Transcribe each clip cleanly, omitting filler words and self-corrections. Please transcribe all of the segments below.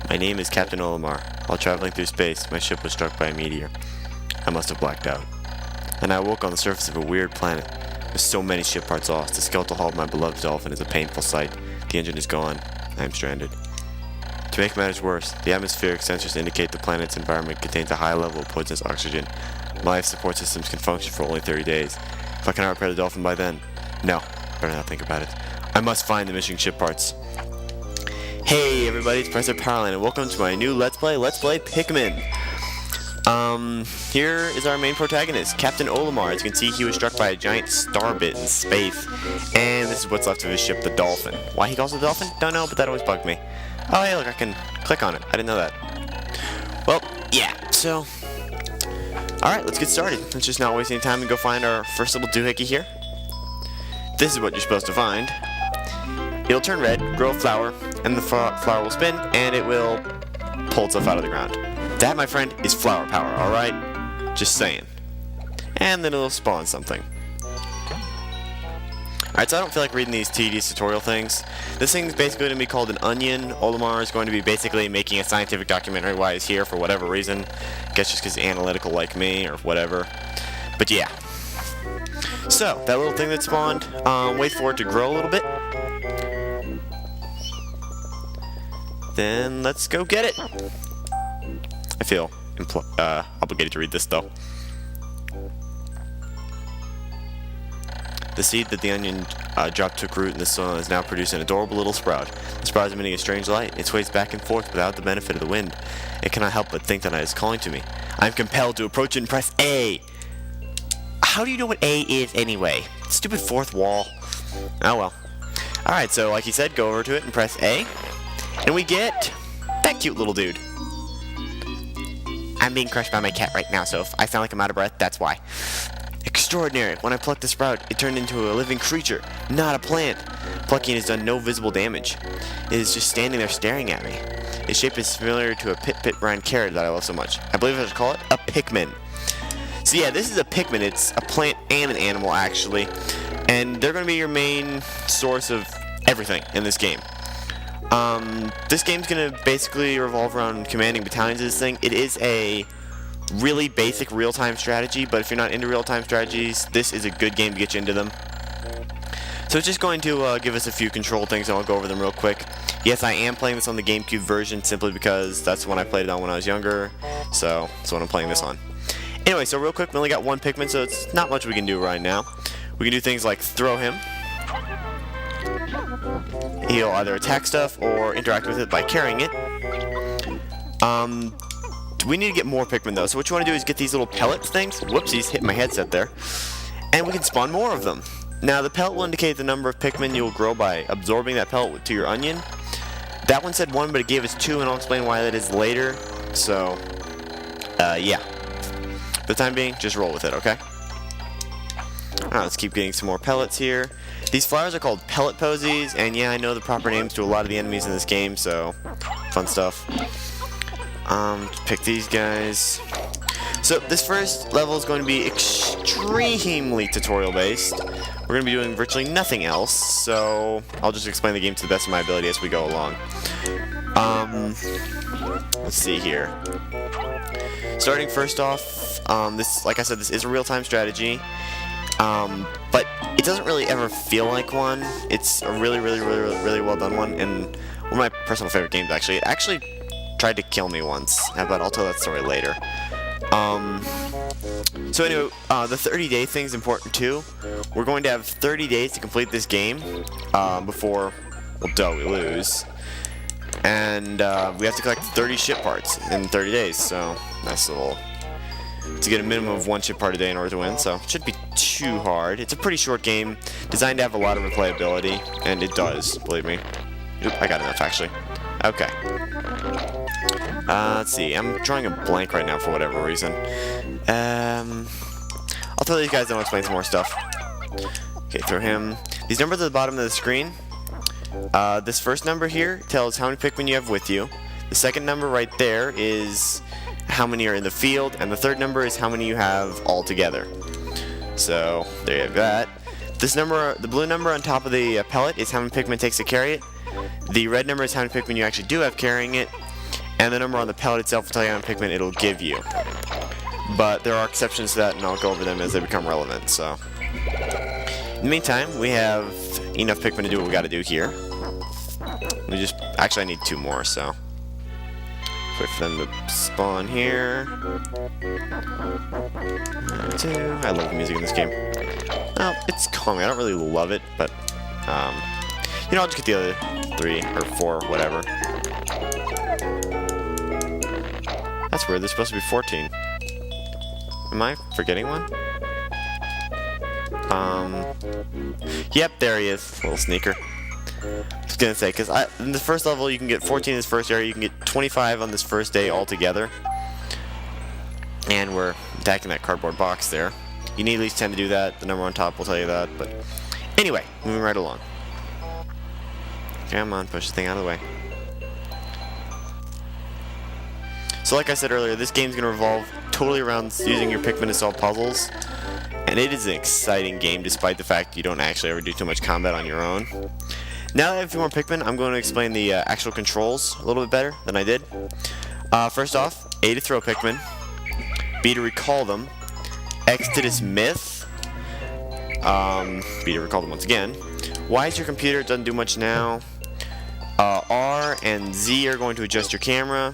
My name is Captain Olimar. While traveling through space, my ship was struck by a meteor. I must have blacked out. And I woke on the surface of a weird planet. With so many ship parts lost, the skeletal hull of my beloved dolphin is a painful sight. The engine is gone. I am stranded. To make matters worse, the atmospheric sensors indicate the planet's environment contains a high level of poisonous oxygen. My life support systems can function for only 30 days. If I cannot repair the dolphin by then... No, better not think about it. I must find the missing ship parts. Hey everybody, it's Professor Powerline, and welcome to my new Let's Play Pikmin. Here is our main protagonist, Captain Olimar. As you can see, he was struck by a giant starbit in space, and this is what's left of his ship, the Dolphin. Why he calls it the Dolphin? Don't know, but that always bugged me. Oh hey, look, I can click on it. I didn't know that. Well, yeah, so... Alright, let's get started. Let's just not waste any time and go find our first little doohickey here. This is what you're supposed to find. It'll turn red, grow a flower, and the flower will spin, and it will pull itself out of the ground. That, my friend, is flower power, alright? Just saying. And then it'll spawn something. Alright, so I don't feel like reading these tedious tutorial things. This thing's basically going to be called an onion. Olimar is going to be basically making a scientific documentary while he's here for whatever reason. I guess just because he's analytical like me, or whatever. But yeah. So, that little thing that spawned, wait for it to grow a little bit. Then let's go get it. I feel obligated to read this though. The seed that the onion dropped took root in the soil and is now producing an adorable little sprout. The sprout is emitting a strange light. It sways back and forth without the benefit of the wind. It cannot help but think that it is calling to me. I am compelled to approach it and press A. How do you know what A is anyway? Stupid fourth wall. Oh well. Alright, so like he said, go over to it and press A. And we get that cute little dude. I'm being crushed by my cat right now, so if I sound like I'm out of breath, that's why. Extraordinary. When I plucked the sprout, it turned into a living creature, not a plant. Plucking has done no visible damage. It is just standing there staring at me. Its shape is familiar to a pit brine carrot that I love so much. I believe I should call it a Pikmin. So yeah, this is a Pikmin. It's a plant and an animal, actually. And they're going to be your main source of everything in this game. This game's gonna basically revolve around commanding battalions of this thing. It is a really basic real-time strategy, but if you're not into real-time strategies, this is a good game to get you into them. So it's just going to give us a few control things, and I'll go over them real quick. Yes, I am playing this on the GameCube version, simply because that's the one I played it on when I was younger, so that's what I'm playing this on. Anyway, so real quick, we only got one Pikmin, so it's not much we can do right now. We can do things like throw him. He'll either attack stuff or interact with it by carrying it. We need to get more Pikmin though, so what you want to do is get these little pellet things. Whoopsies, hit my headset there. And we can spawn more of them. Now the pellet will indicate the number of Pikmin you'll grow by absorbing that pellet to your onion. That one said 1, but it gave us 2, and I'll explain why that is later. So, yeah. For the time being, just roll with it, okay? Alright, let's keep getting some more pellets here. These flowers are called pellet posies, and yeah, I know the proper names to a lot of the enemies in this game, so fun stuff. Pick these guys. So this first level is going to be extremely tutorial based. We're going to be doing virtually nothing else, so I'll just explain the game to the best of my ability as we go along. Let's see here. Starting first off, this, like I said, this is a real-time strategy. But it doesn't really ever feel like one. It's a really well done one, and one of my personal favorite games, actually. It actually tried to kill me once, but I'll tell that story later. So anyway, the 30-day thing is important too. We're going to have 30 days to complete this game before, well, we lose. And we have to collect 30 ship parts in 30 days, so nice little... to get a minimum of 1 ship part a day in order to win, so it shouldn't be too hard. It's a pretty short game, designed to have a lot of replayability, and it does, believe me. Oop, I got enough, actually. Okay. Let's see, I'm drawing a blank right now for whatever reason. I'll throw these guys and I'll explain some more stuff. Okay, throw him. These numbers at the bottom of the screen, this first number here tells how many Pikmin you have with you. The second number right there is how many are in the field, and the third number is how many you have all together. So there you have that. This number, the blue number on top of the pellet, is how many Pikmin it takes to carry it. The red number is how many Pikmin you actually do have carrying it, and the number on the pellet itself will tell you how many Pikmin it'll give you. But there are exceptions to that, and I'll go over them as they become relevant. So, in the meantime, we have enough Pikmin to do what we got to do here. Actually, I need 2 more, so wait for them to spawn here. 2. I love the music in this game. Well, it's calming. I don't really love it, but you know, I'll just get the other 3 or 4, whatever. That's weird. There's supposed to be 14. Am I forgetting one? Yep, there he is. Little sneaker. I was gonna say, because in the first level you can get 14 in this first area, you can get 25 on this first day altogether. And we're attacking that cardboard box there. You need at least 10 to do that. The number on top will tell you that. But anyway, moving right along. Come on, push the thing out of the way. So like I said earlier, this game's gonna revolve totally around using your Pikmin to solve puzzles. And it is an exciting game, despite the fact you don't actually ever do too much combat on your own. Now that I have a few more Pikmin, I'm going to explain the actual controls a little bit better than I did. First off, A to throw Pikmin, B to recall them, X to dismiss, B to recall them once again. Y is your computer, it doesn't do much now. R and Z are going to adjust your camera,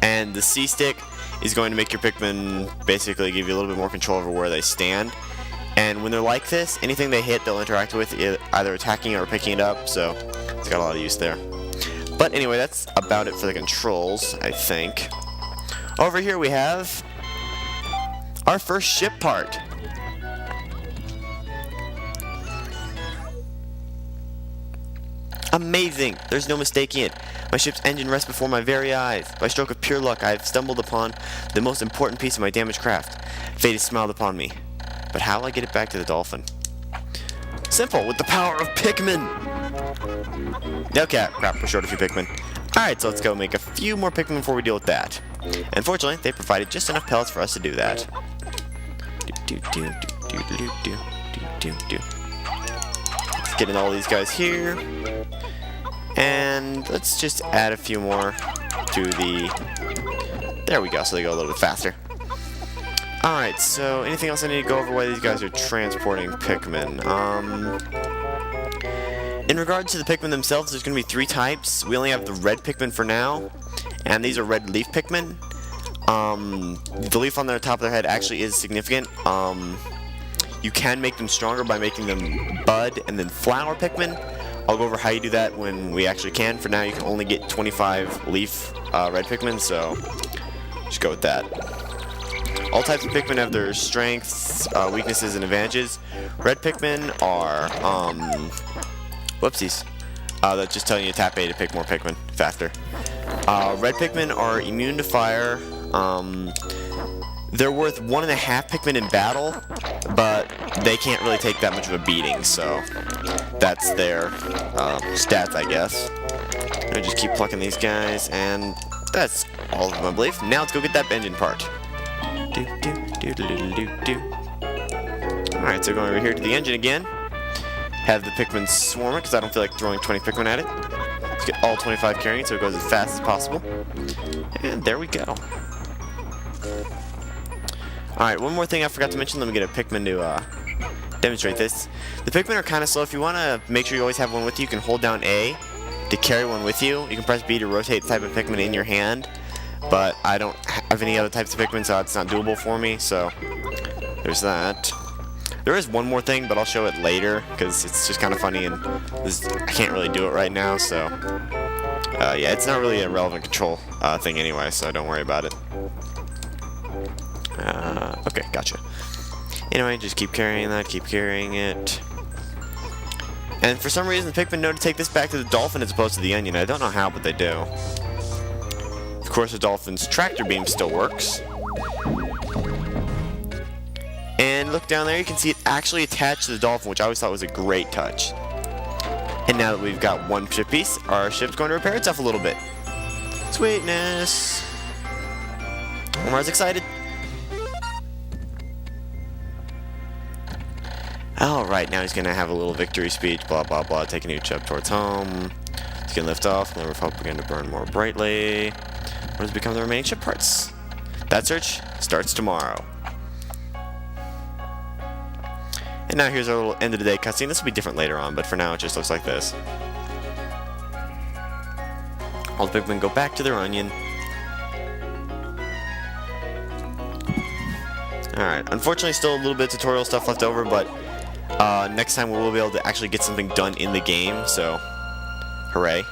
and the C stick is going to make your Pikmin basically give you a little bit more control over where they stand. And when they're like this, anything they hit, they'll interact with, either attacking it or picking it up, so it's got a lot of use there. But anyway, that's about it for the controls, I think. Over here we have our first ship part. Amazing! There's no mistaking it. My ship's engine rests before my very eyes. By stroke of pure luck, I have stumbled upon the most important piece of my damaged craft. Fate has smiled upon me. But how will I get it back to the dolphin? Simple, with the power of Pikmin! Okay, crap, we're short a few Pikmin. Alright, so let's go make a few more Pikmin before we deal with that. Unfortunately, they provided just enough pellets for us to do that. Let's get in all these guys here. And let's just add a few more to the... There we go, so they go a little bit faster. Alright, so anything else I need to go over while these guys are transporting Pikmin? In regards to the Pikmin themselves, there's going to be 3 types. We only have the red Pikmin for now, and these are red leaf Pikmin. The leaf on the top of their head actually is significant. You can make them stronger by making them bud and then flower Pikmin. I'll go over how you do that when we actually can. For now, you can only get 25 leaf red Pikmin, so just go with that. All types of Pikmin have their strengths, weaknesses, and advantages. Red Pikmin are, whoopsies. That's just telling you to tap A to pick more Pikmin faster. Red Pikmin are immune to fire. They're worth 1.5 Pikmin in battle, but they can't really take that much of a beating, so that's their stats, I guess. I just keep plucking these guys, and that's all of them, I believe. Now let's go get that engine part. Alright, so going over here to the engine again. Have the Pikmin swarm it, because I don't feel like throwing 20 Pikmin at it. Let's get all 25 carrying it so it goes as fast as possible. And there we go. Alright, one more thing I forgot to mention. Let me get a Pikmin to demonstrate this. The Pikmin are kind of slow. If you want to make sure you always have one with you, you can hold down A to carry one with you. You can press B to rotate the type of Pikmin in your hand. But I don't have any other types of Pikmin, so it's not doable for me, so there's that. There is one more thing, but I'll show it later, because it's just kind of funny, and I can't really do it right now, so yeah, it's not really a relevant control thing anyway, so don't worry about it. Okay, gotcha. Anyway, just keep carrying that, keep carrying it. And for some reason, the Pikmin know to take this back to the dolphin as opposed to the onion. I don't know how, but they do. Of course, the dolphin's tractor beam still works. And look down there, you can see it actually attached to the dolphin, which I always thought was a great touch. And now that we've got one ship piece, our ship's going to repair itself a little bit. Sweetness! Omar's excited. Alright, now he's going to have a little victory speech, blah blah blah, taking each up towards home. Let's can lift off. Glimmer of hope began to burn more brightly. What has become the remaining ship parts? That search starts tomorrow. And now here's our little end of the day cutscene. This will be different later on, but for now it just looks like this. All the Pikmin go back to their onion. Alright, unfortunately still a little bit of tutorial stuff left over, but next time we will be able to actually get something done in the game, so hooray.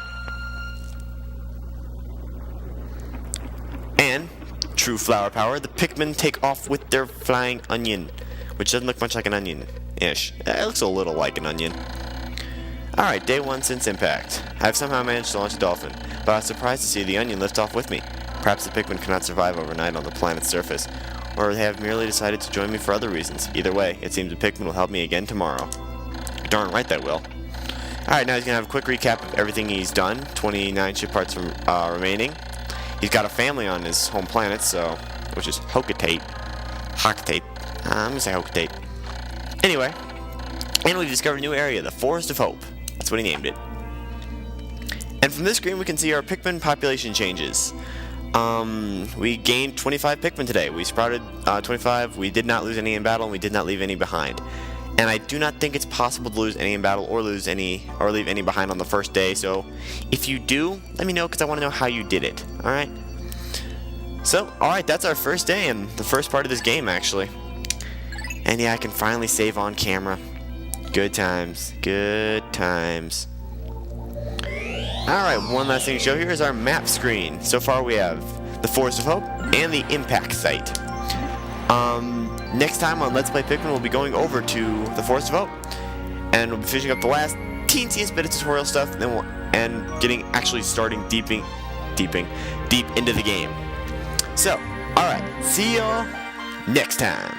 And, true flower power, the Pikmin take off with their flying onion, which doesn't look much like an onion-ish. It looks a little like an onion. Alright, day 1 since impact. I have somehow managed to launch a dolphin, but I was surprised to see the onion lift off with me. Perhaps the Pikmin cannot survive overnight on the planet's surface, or they have merely decided to join me for other reasons. Either way, it seems the Pikmin will help me again tomorrow. Darn right that will. Alright, now he's going to have a quick recap of everything he's done. 29 ship parts remaining. He's got a family on his home planet, so, which is Hocotate. I'm going to say Hocotate. Anyway, and we've discovered a new area, the Forest of Hope. That's what he named it. And from this screen we can see our Pikmin population changes. We gained 25 Pikmin today. We sprouted 25. We did not lose any in battle, and we did not leave any behind. And I do not think it's possible to lose any in battle or leave any behind on the first day. So if you do, let me know because I want to know how you did it. All right. So all right, that's our first day and the first part of this game actually. And yeah, I can finally save on camera. Good times. Good times. Alright, one last thing to show here is our map screen. So far we have the Forest of Hope and the impact site. Next time on Let's Play Pikmin we'll be going over to the Forest of Hope and we'll be finishing up the last teensiest bit of tutorial stuff and starting deep into the game. So, alright, see y'all next time.